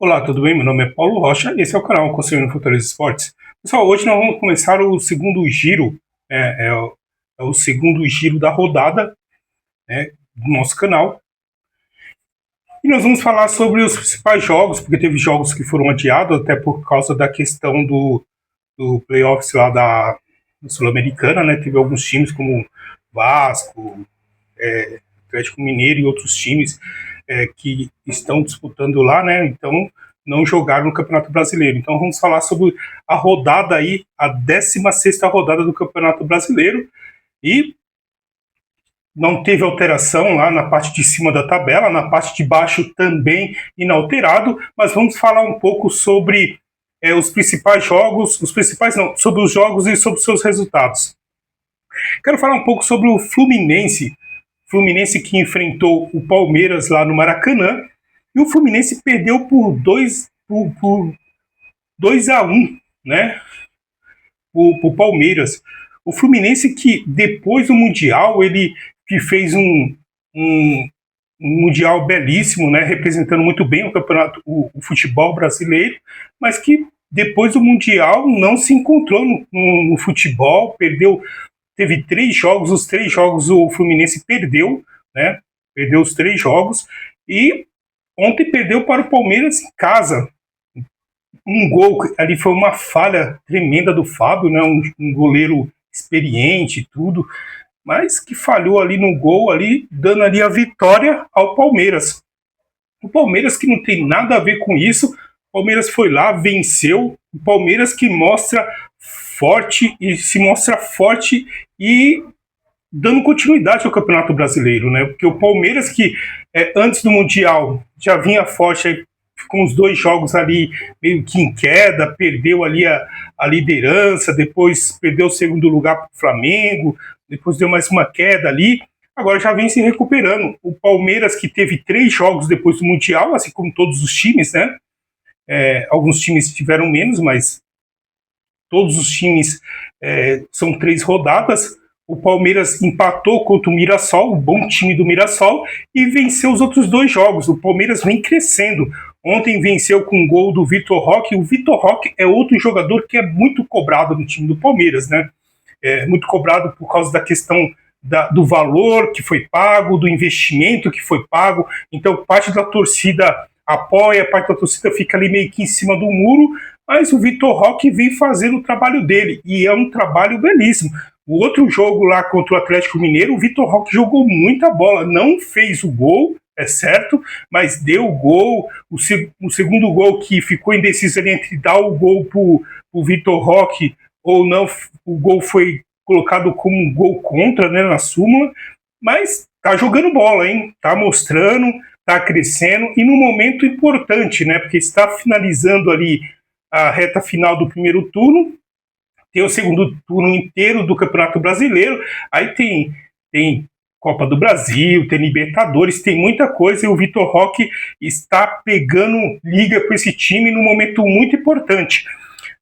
Olá, tudo bem? Meu nome é Paulo Rocha e esse é o canal Construindo Futuros Esportes. Pessoal, hoje nós vamos começar o segundo giro, é o segundo giro da rodada, né, do nosso canal. E nós vamos falar sobre os principais jogos, porque teve jogos que foram adiados, até por causa da questão do playoffs lá da Sul-Americana, né? Teve alguns times como Vasco, Atlético Mineiro e outros times que estão disputando lá, né? Então não jogaram no Campeonato Brasileiro. Então vamos falar sobre a rodada aí, a 16ª rodada do Campeonato Brasileiro, e não teve alteração lá na parte de cima da tabela, na parte de baixo também inalterado, mas vamos falar um pouco sobre os principais jogos, os principais não, sobre os jogos e sobre os seus resultados. Quero falar um pouco sobre o Fluminense que enfrentou o Palmeiras lá no Maracanã, e o Fluminense perdeu por 2-1, né? O Palmeiras. O Fluminense que depois do Mundial, ele que fez um Mundial belíssimo, né? Representando muito bem o campeonato, o futebol brasileiro, mas que depois do Mundial não se encontrou no futebol, teve 3 jogos, os 3 jogos o Fluminense perdeu, né? Perdeu os 3 jogos, e ontem perdeu para o Palmeiras em casa. Um gol ali foi uma falha tremenda do Fábio, né? Um goleiro experiente e tudo, mas que falhou ali no gol, ali, dando ali a vitória ao Palmeiras. O Palmeiras que não tem nada a ver com isso, o Palmeiras foi lá, venceu, o Palmeiras que se mostra forte e dando continuidade ao Campeonato Brasileiro, né? Porque o Palmeiras que antes do Mundial já vinha forte, ficou uns 2 jogos ali meio que em queda, perdeu ali a liderança, depois perdeu o segundo lugar para o Flamengo, depois deu mais uma queda ali, agora já vem se recuperando. O Palmeiras que teve 3 jogos depois do Mundial, assim como todos os times, né? Alguns times tiveram menos, mas todos os times são 3 rodadas. O Palmeiras empatou contra o Mirassol, o bom time do Mirassol, e venceu os outros 2 jogos. O Palmeiras vem crescendo. Ontem venceu com um gol do Vitor Roque. O Vitor Roque é outro jogador que é muito cobrado no time do Palmeiras, né? É muito cobrado por causa da questão do valor que foi pago, do investimento que foi pago. Então, parte da torcida apoia, parte da torcida fica ali meio que em cima do muro, mas o Vitor Roque vem fazendo o trabalho dele, e é um trabalho belíssimo. O outro jogo lá contra o Atlético Mineiro, o Vitor Roque jogou muita bola, não fez o gol, é certo, mas deu o gol. O segundo gol que ficou indeciso ali entre dar o gol para o Vitor Roque ou não, o gol foi colocado como um gol contra, né, na súmula, mas tá jogando bola, hein? Tá mostrando, tá crescendo, e num momento importante, né, porque está finalizando ali a reta final do primeiro turno, tem o segundo turno inteiro do Campeonato Brasileiro, aí tem Copa do Brasil, tem Libertadores, tem muita coisa, e o Vitor Roque está pegando liga com esse time num momento muito importante.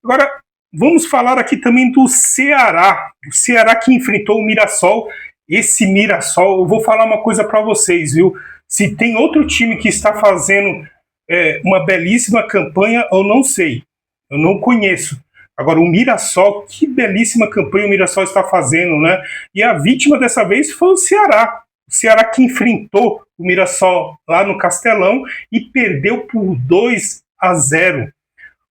Agora, vamos falar aqui também do Ceará. O Ceará que enfrentou o Mirassol. Esse Mirassol, eu vou falar uma coisa para vocês, viu? Se tem outro time que está fazendo uma belíssima campanha, eu não sei. Eu não conheço. Agora, o Mirassol, que belíssima campanha o Mirassol está fazendo, né? E a vítima dessa vez foi o Ceará. O Ceará que enfrentou o Mirassol lá no Castelão e perdeu por 2-0.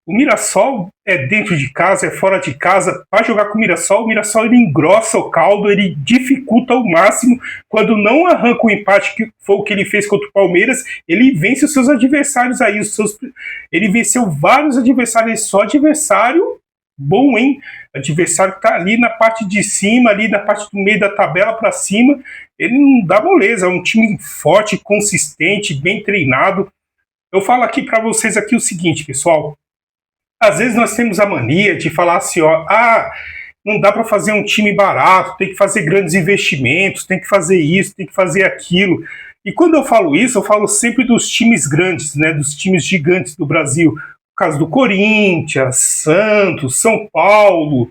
O Mirassol é dentro de casa, é fora de casa. Para jogar com o Mirassol ele engrossa o caldo, ele dificulta ao máximo. Quando não arranca o empate, que foi o que ele fez contra o Palmeiras, ele vence os seus adversários aí. Ele venceu vários adversários, só adversário bom, hein? Adversário que tá ali na parte de cima, ali na parte do meio da tabela para cima. Ele não dá moleza, é um time forte, consistente, bem treinado. Eu falo aqui para vocês aqui o seguinte, pessoal. Às vezes nós temos a mania de falar assim, ó, não dá para fazer um time barato, tem que fazer grandes investimentos, tem que fazer isso, tem que fazer aquilo. E quando eu falo isso, eu falo sempre dos times grandes, né, dos times gigantes do Brasil. O caso do Corinthians, Santos, São Paulo,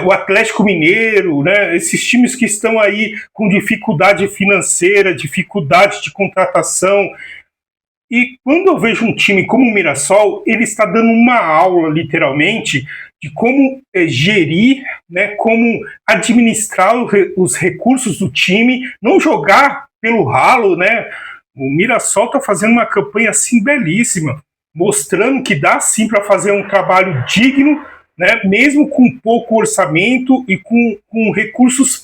o Atlético Mineiro, né, esses times que estão aí com dificuldade financeira, dificuldade de contratação. E quando eu vejo um time como o Mirassol, ele está dando uma aula, literalmente, de como gerir, né, como administrar os recursos do time, não jogar pelo ralo, né? O Mirassol está fazendo uma campanha assim belíssima, mostrando que dá sim para fazer um trabalho digno, né, mesmo com pouco orçamento e com recursos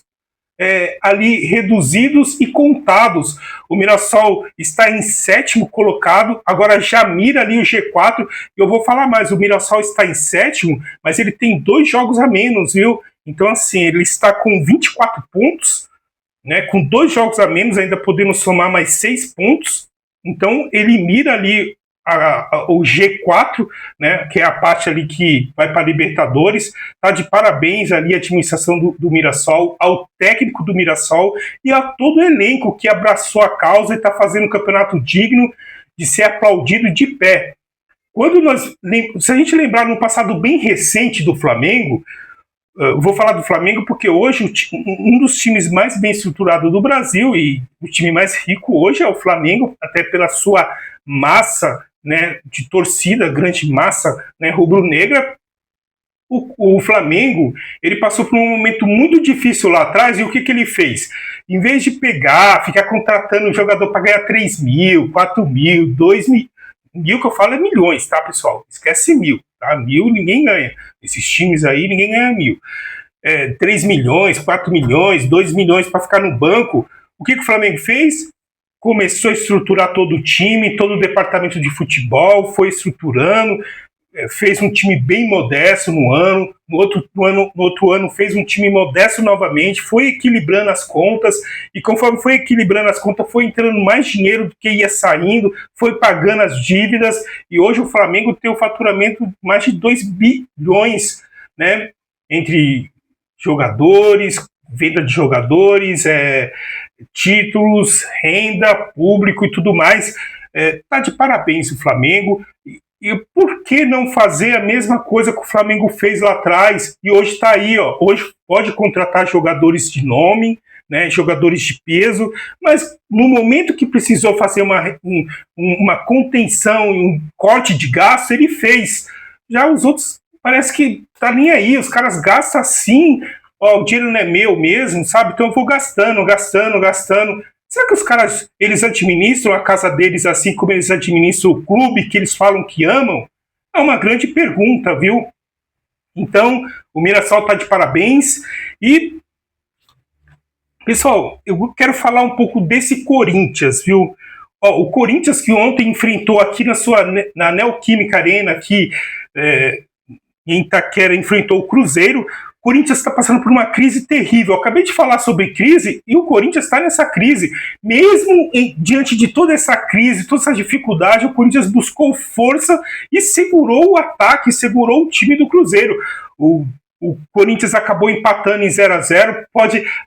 ali reduzidos e contados. O Mirassol está em 7º colocado, agora já mira ali o G4. Eu vou falar mais, o Mirassol está em 7º, mas ele tem 2 jogos a menos, viu? Então, assim, ele está com 24 pontos, né? Com 2 jogos a menos, ainda podemos somar mais 6 pontos. Então, ele mira ali o G4, né, que é a parte ali que vai para a Libertadores. Tá de parabéns ali a administração do Mirassol, ao técnico do Mirassol e a todo o elenco que abraçou a causa e está fazendo um campeonato digno de ser aplaudido de pé. Se a gente lembrar no passado bem recente do Flamengo, eu vou falar do Flamengo porque hoje um dos times mais bem estruturados do Brasil e o time mais rico hoje é o Flamengo, até pela sua massa, né, de torcida, grande massa, né, rubro-negra. O Flamengo, ele passou por um momento muito difícil lá atrás e o que ele fez? Em vez de ficar contratando um jogador para ganhar 3 mil, 4 mil, 2 mil, mil que eu falo é milhões, tá, pessoal? Esquece mil, tá? Mil ninguém ganha. Esses times aí, ninguém ganha mil. 3 milhões, 4 milhões, 2 milhões para ficar no banco. O que o Flamengo fez? Começou a estruturar todo o time, todo o departamento de futebol, foi estruturando, fez um time bem modesto no outro ano fez um time modesto novamente, foi equilibrando as contas, e conforme foi equilibrando as contas, foi entrando mais dinheiro do que ia saindo, foi pagando as dívidas, e hoje o Flamengo tem um faturamento de mais de 2 bilhões, né, entre jogadores, venda de jogadores, títulos, renda, público e tudo mais. Tá de parabéns o Flamengo. E por que não fazer a mesma coisa que o Flamengo fez lá atrás? E hoje está aí, ó. Hoje pode contratar jogadores de nome, né, jogadores de peso, mas no momento que precisou fazer uma contenção, um corte de gasto, ele fez. Já os outros parece que tá nem aí, os caras gastam assim, ó, o dinheiro não é meu mesmo, sabe? Então eu vou gastando. Será que os caras, eles administram a casa deles assim como eles administram o clube que eles falam que amam? É uma grande pergunta, viu? Então, o Mirassol tá de parabéns. E, pessoal, eu quero falar um pouco desse Corinthians, viu? Ó, o Corinthians que ontem enfrentou aqui na Neoquímica Arena, aqui em Itaquera, enfrentou o Cruzeiro. O Corinthians está passando por uma crise terrível. Eu acabei de falar sobre crise e o Corinthians está nessa crise. Mesmo diante de toda essa crise, toda essa dificuldade, o Corinthians buscou força e segurou o ataque, segurou o time do Cruzeiro. O Corinthians acabou empatando em 0-0.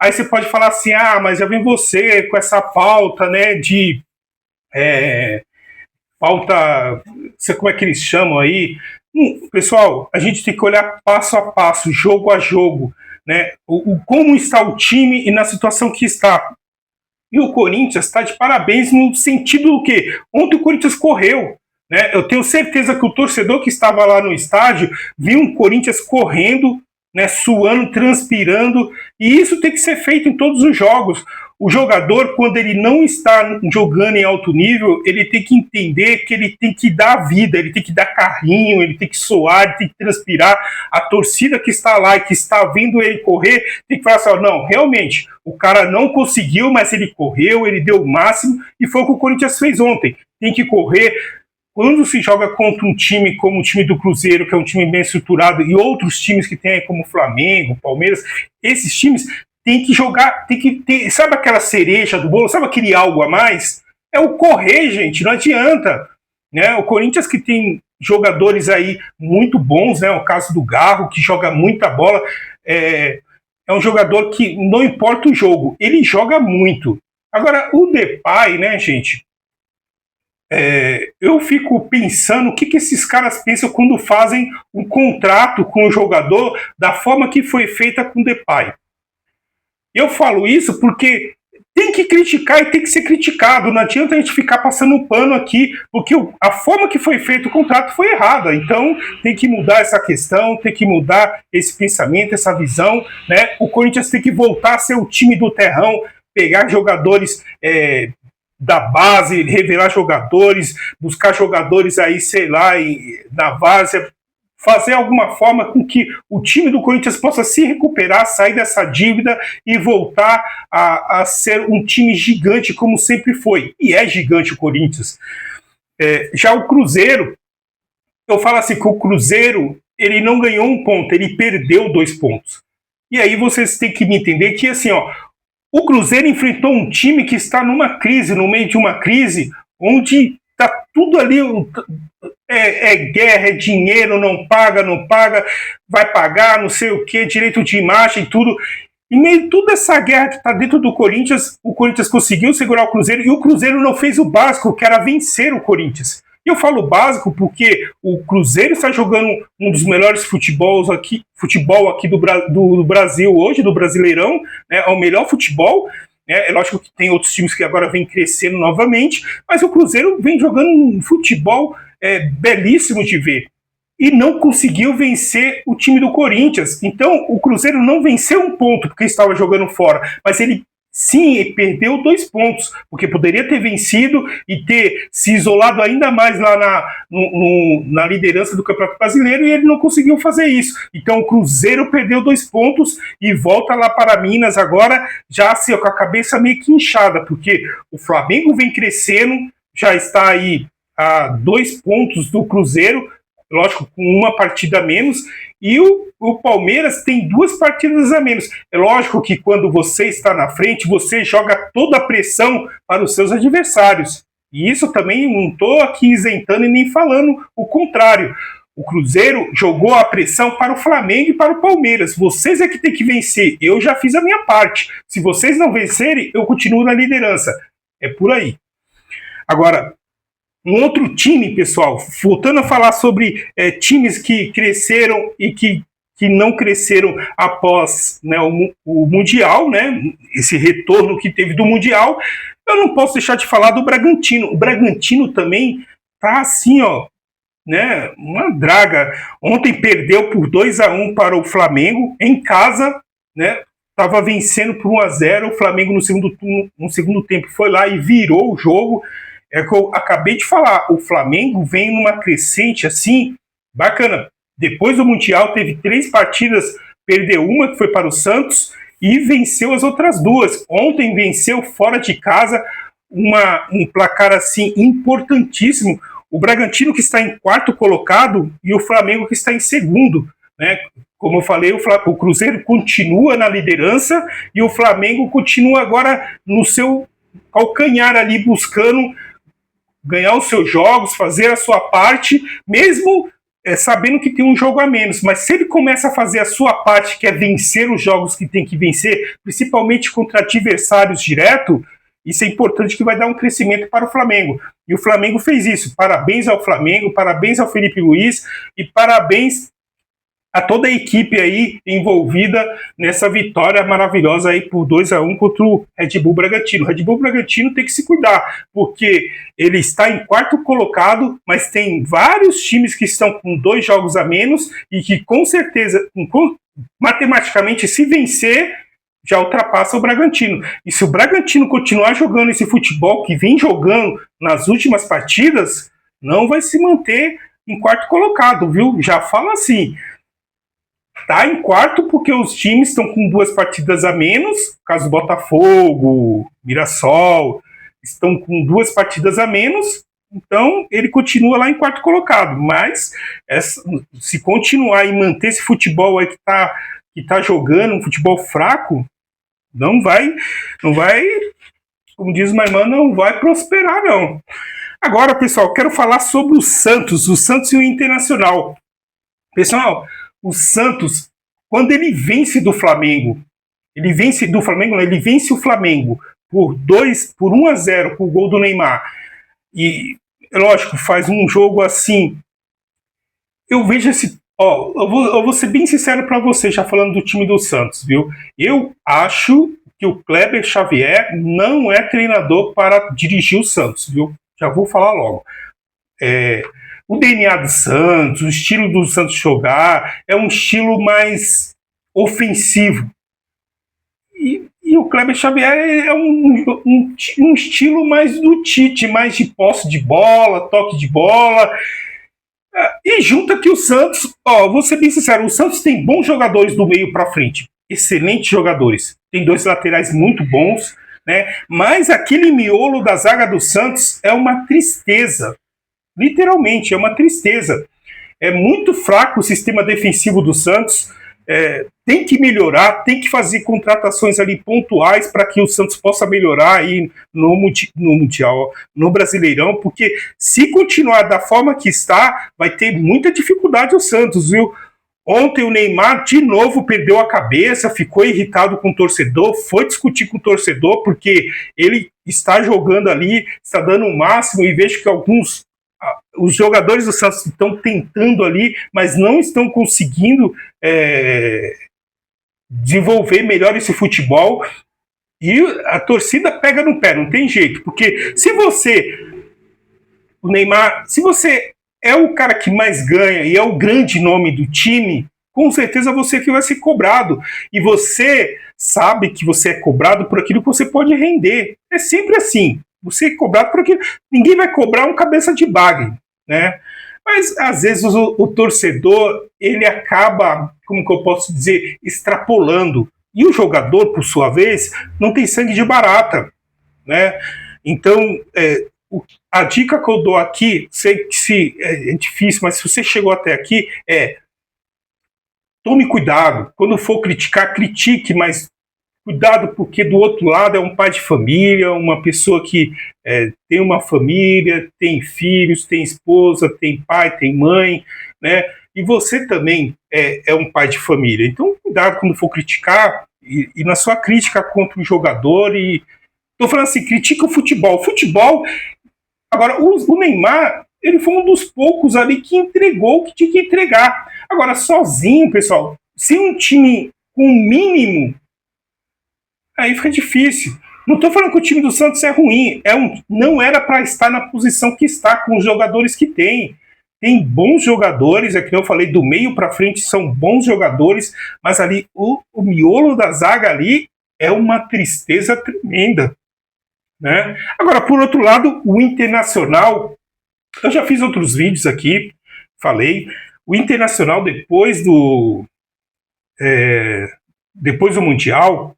Aí você pode falar assim, mas já vem você com essa pauta, né, de pauta, sei como é que eles chamam aí. Pessoal, a gente tem que olhar passo a passo, jogo a jogo, né? Como está o time e na situação que está. E o Corinthians está de parabéns no sentido do quê? Ontem o Corinthians correu, né? Eu tenho certeza que o torcedor que estava lá no estádio viu um Corinthians correndo, né, suando, transpirando, e isso tem que ser feito em todos os jogos. O jogador, quando ele não está jogando em alto nível, ele tem que entender que ele tem que dar vida, ele tem que dar carrinho, ele tem que suar, ele tem que transpirar. A torcida que está lá e que está vendo ele correr, tem que falar assim, não, realmente, o cara não conseguiu, mas ele correu, ele deu o máximo, e foi o que o Corinthians fez ontem. Tem que correr. Quando se joga contra um time como o time do Cruzeiro, que é um time bem estruturado, e outros times que tem aí como Flamengo, Palmeiras, esses times tem que jogar, tem que ter, sabe aquela cereja do bolo, sabe aquele algo a mais? É o correr, gente, não adianta, né? O Corinthians que tem jogadores aí muito bons, né? O caso do Garro, que joga muita bola, é um jogador que não importa o jogo, ele joga muito. Agora, o Depay, né, gente? Eu fico pensando o que esses caras pensam quando fazem um contrato com o jogador da forma que foi feita com o Depay. Eu falo isso porque tem que criticar e tem que ser criticado. Não adianta a gente ficar passando um pano aqui, porque a forma que foi feito o contrato foi errada. Então tem que mudar essa questão, tem que mudar esse pensamento, essa visão, né? O Corinthians tem que voltar a ser o time do terrão, pegar jogadores da base, revelar jogadores, buscar jogadores aí, sei lá, na várzea, fazer alguma forma com que o time do Corinthians possa se recuperar, sair dessa dívida e voltar a ser um time gigante como sempre foi. E é gigante o Corinthians. Já o Cruzeiro, eu falo assim que o Cruzeiro, ele não ganhou um ponto, ele perdeu 2 pontos. E aí vocês têm que me entender que assim, ó, o Cruzeiro enfrentou um time que está numa crise, no meio de uma crise, onde está tudo ali, guerra, é dinheiro, não paga, vai pagar, não sei o que, direito de imagem, tudo. Em meio a toda essa guerra que está dentro do Corinthians, o Corinthians conseguiu segurar o Cruzeiro e o Cruzeiro não fez o básico, que era vencer o Corinthians. E eu falo básico porque o Cruzeiro está jogando um dos melhores futebol aqui do Brasil hoje, do Brasileirão, né, é o melhor futebol. É lógico que tem outros times que agora vêm crescendo novamente, mas o Cruzeiro vem jogando um futebol belíssimo de ver. E não conseguiu vencer o time do Corinthians. Então, o Cruzeiro não venceu um ponto porque estava jogando fora, mas ele sim, perdeu 2 pontos, porque poderia ter vencido e ter se isolado ainda mais lá na liderança do Campeonato Brasileiro, e ele não conseguiu fazer isso. Então o Cruzeiro perdeu 2 pontos e volta lá para Minas agora, já assim, com a cabeça meio que inchada, porque o Flamengo vem crescendo, já está aí a 2 pontos do Cruzeiro, lógico, com uma partida a menos, e o Palmeiras tem 2 partidas a menos. É lógico que quando você está na frente, você joga toda a pressão para os seus adversários. E isso também não estou aqui isentando e nem falando o contrário. O Cruzeiro jogou a pressão para o Flamengo e para o Palmeiras. Vocês é que tem que vencer. Eu já fiz a minha parte. Se vocês não vencerem, eu continuo na liderança. É por aí. Agora, um outro time, pessoal, voltando a falar sobre times que cresceram e que não cresceram após, né, o Mundial, né, esse retorno que teve do Mundial, eu não posso deixar de falar do Bragantino. O Bragantino também tá assim, ó, né, uma draga. Ontem perdeu por 2-1 para o Flamengo em casa, né? Estava vencendo por 1-0, o Flamengo no segundo tempo foi lá e virou o jogo. É que eu acabei de falar, o Flamengo vem numa crescente assim, bacana. Depois do Mundial teve 3 partidas, perdeu uma que foi para o Santos e venceu as outras 2. Ontem venceu fora de casa um placar assim importantíssimo. O Bragantino que está em 4º colocado e o Flamengo que está em 2º, né? Como eu falei, o Cruzeiro continua na liderança e o Flamengo continua agora no seu calcanhar ali buscando ganhar os seus jogos, fazer a sua parte, mesmo sabendo que tem um jogo a menos. Mas se ele começa a fazer a sua parte, que é vencer os jogos que tem que vencer, principalmente contra adversários direto, isso é importante, que vai dar um crescimento para o Flamengo. E o Flamengo fez isso. Parabéns ao Flamengo, parabéns ao Felipe Luiz e parabéns a toda a equipe aí envolvida nessa vitória maravilhosa aí por 2-1 contra o Red Bull Bragantino. O Red Bull Bragantino tem que se cuidar, porque ele está em 4º colocado, mas tem vários times que estão com 2 jogos a menos e que com certeza, matematicamente, se vencer, já ultrapassa o Bragantino. E se o Bragantino continuar jogando esse futebol que vem jogando nas últimas partidas, não vai se manter em 4º colocado, viu? Já falo assim. Está em 4º porque os times estão com 2 partidas a menos, caso do Botafogo, Mirassol, estão com 2 partidas a menos, então ele continua lá em 4º colocado. Mas se continuar e manter esse futebol aí que tá jogando, um futebol fraco, não vai, como diz minha irmã, não vai prosperar, não. Agora, pessoal, quero falar sobre o Santos e o Internacional. Pessoal, o Santos, quando ele vence o Flamengo, ele vence o Flamengo por 1-0 com o gol do Neymar. E, lógico, faz um jogo assim. Eu vejo esse. Eu vou ser bem sincero para você, já falando do time do Santos, viu? Eu acho que o Kleber Xavier não é treinador para dirigir o Santos, viu? Já vou falar logo. O DNA do Santos, o estilo do Santos jogar, é um estilo mais ofensivo. E o Kleber Xavier é um estilo mais do Tite, mais de posse de bola, toque de bola. E junta que o Santos, vou ser bem sincero, o Santos tem bons jogadores do meio para frente, excelentes jogadores. Tem 2 laterais muito bons, né? Mas aquele miolo da zaga do Santos é uma tristeza. Literalmente, é uma tristeza. É muito fraco o sistema defensivo do Santos. Tem que melhorar, tem que fazer contratações ali pontuais para que o Santos possa melhorar aí no Mundial, no Brasileirão, porque se continuar da forma que está, vai ter muita dificuldade o Santos, viu? Ontem o Neymar de novo perdeu a cabeça, ficou irritado com o torcedor, foi discutir com o torcedor, porque ele está jogando ali, está dando o máximo, e vejo que os jogadores do Santos estão tentando ali, mas não estão conseguindo desenvolver melhor esse futebol, e a torcida pega no pé, não tem jeito, porque o Neymar, se você é o cara que mais ganha e é o grande nome do time, com certeza você que vai ser cobrado, e você sabe que você é cobrado por aquilo que você pode render, é sempre assim, você é cobrado por aquilo, ninguém vai cobrar um cabeça de bagre, né? Mas às vezes o torcedor, ele acaba, como que eu posso dizer, extrapolando. E o jogador, por sua vez, não tem sangue de barata, né? Então, a dica que eu dou aqui, sei que é difícil, mas se você chegou até aqui, tome cuidado. Quando for criticar, critique, mas cuidado, porque do outro lado é um pai de família, uma pessoa que tem uma família, tem filhos, tem esposa, tem pai, tem mãe, né? E você também é um pai de família. Então, cuidado quando for criticar, e na sua crítica contra o jogador. E estou falando assim, critica o futebol. Agora, o Neymar, ele foi um dos poucos ali que entregou o que tinha que entregar. Agora, sozinho, pessoal, sem um time com o mínimo, aí fica difícil. Não estou falando que o time do Santos é ruim. Não era para estar na posição que está, com os jogadores que tem. Tem bons jogadores, que eu falei, do meio para frente são bons jogadores, mas ali o miolo da zaga ali é uma tristeza tremenda, né? Agora, por outro lado, o Internacional, eu já fiz outros vídeos aqui, falei, o Internacional depois do Mundial,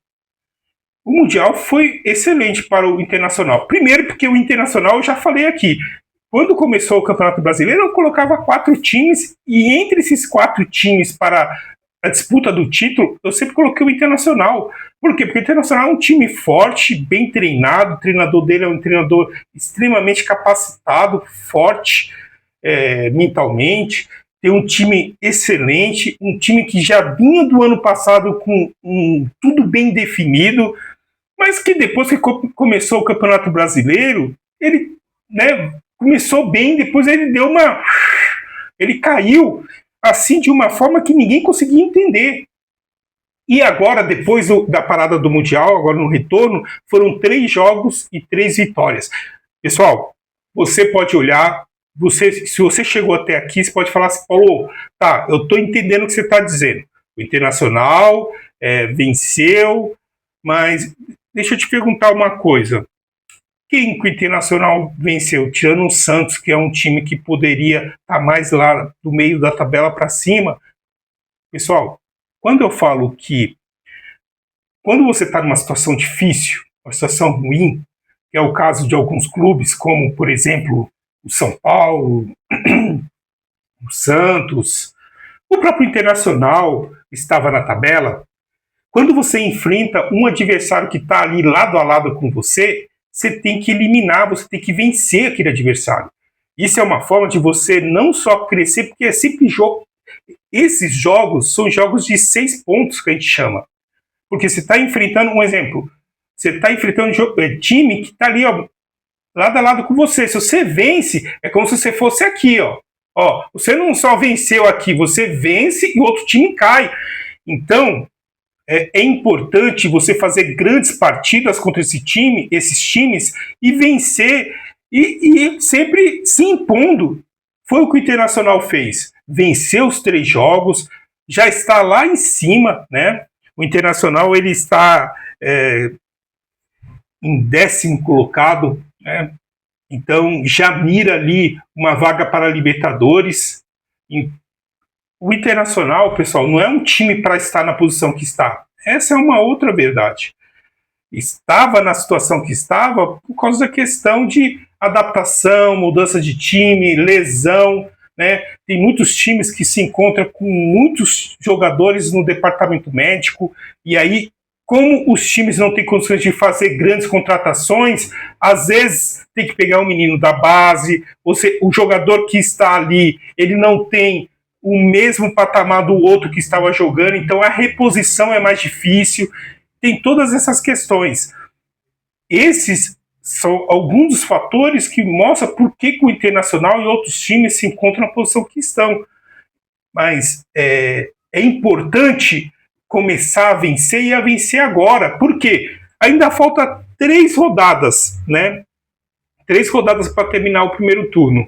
o Mundial foi excelente para o Internacional. Primeiro porque o Internacional, eu já falei aqui, quando começou o Campeonato Brasileiro, eu colocava 4 times, e entre esses 4 times para a disputa do título, eu sempre coloquei o Internacional. Por quê? Porque o Internacional é um time forte, bem treinado, o treinador dele é um treinador extremamente capacitado, forte mentalmente, tem um time excelente, um time que já vinha do ano passado com tudo bem definido, mas que depois que começou o Campeonato Brasileiro, ele começou bem, depois ele caiu assim de uma forma que ninguém conseguia entender. E agora, depois da parada do Mundial, agora no retorno, foram 3 jogos e 3 vitórias. Pessoal, você pode olhar, se você chegou até aqui, você pode falar assim, Paulo, tá, eu estou entendendo o que você está dizendo. O Internacional venceu, mas deixa eu te perguntar uma coisa. Quem que o Internacional venceu? Tirando o Santos, que é um time que poderia estar mais lá do meio da tabela para cima. Pessoal, quando eu falo que quando você está numa situação difícil, uma situação ruim, que é o caso de alguns clubes, como, por exemplo, o São Paulo, o Santos, o próprio Internacional estava na tabela, quando você enfrenta um adversário que está ali lado a lado com você, você tem que eliminar, você tem que vencer aquele adversário. Isso é uma forma de você não só crescer, porque é sempre jogo. Esses jogos são jogos de 6 pontos que a gente chama. Porque você está enfrentando, um exemplo, você está enfrentando time que está ali, ó, lado a lado com você. Se você vence, é como se você fosse aqui, ó. Você não só venceu aqui, você vence e o outro time cai. Então, é importante você fazer grandes partidas contra esses times e vencer e sempre se impondo. Foi o que o Internacional fez. Venceu os 3 jogos, já está lá em cima, né? O Internacional ele está em 10º colocado, né? Então já mira ali uma vaga para a Libertadores. O Internacional, pessoal, não é um time para estar na posição que está. Essa é uma outra verdade. Estava na situação que estava por causa da questão de adaptação, mudança de time, lesão, né? Tem muitos times que se encontram com muitos jogadores no departamento médico, e aí, como os times não têm condições de fazer grandes contratações, às vezes tem que pegar um menino da base, o jogador que está ali, ele não tem o mesmo patamar do outro que estava jogando, então a reposição é mais difícil, tem todas essas questões. Esses são alguns dos fatores que mostram por que o Internacional e outros times se encontram na posição que estão. Mas é importante começar a vencer e a vencer agora. Por quê? Ainda falta 3 rodadas, né? 3 rodadas para terminar o primeiro turno.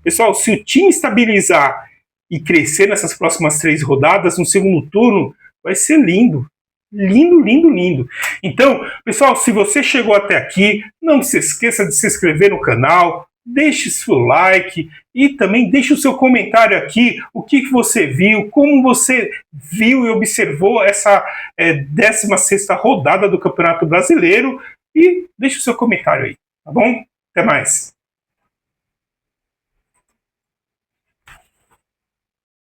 Pessoal, se o time estabilizar e crescer nessas próximas 3 rodadas, no segundo turno, vai ser lindo. Lindo, lindo, lindo. Então, pessoal, se você chegou até aqui, não se esqueça de se inscrever no canal, deixe seu like e também deixe o seu comentário aqui, o que você viu, como você viu e observou essa 16ª rodada do Campeonato Brasileiro, e deixe o seu comentário aí, tá bom? Até mais.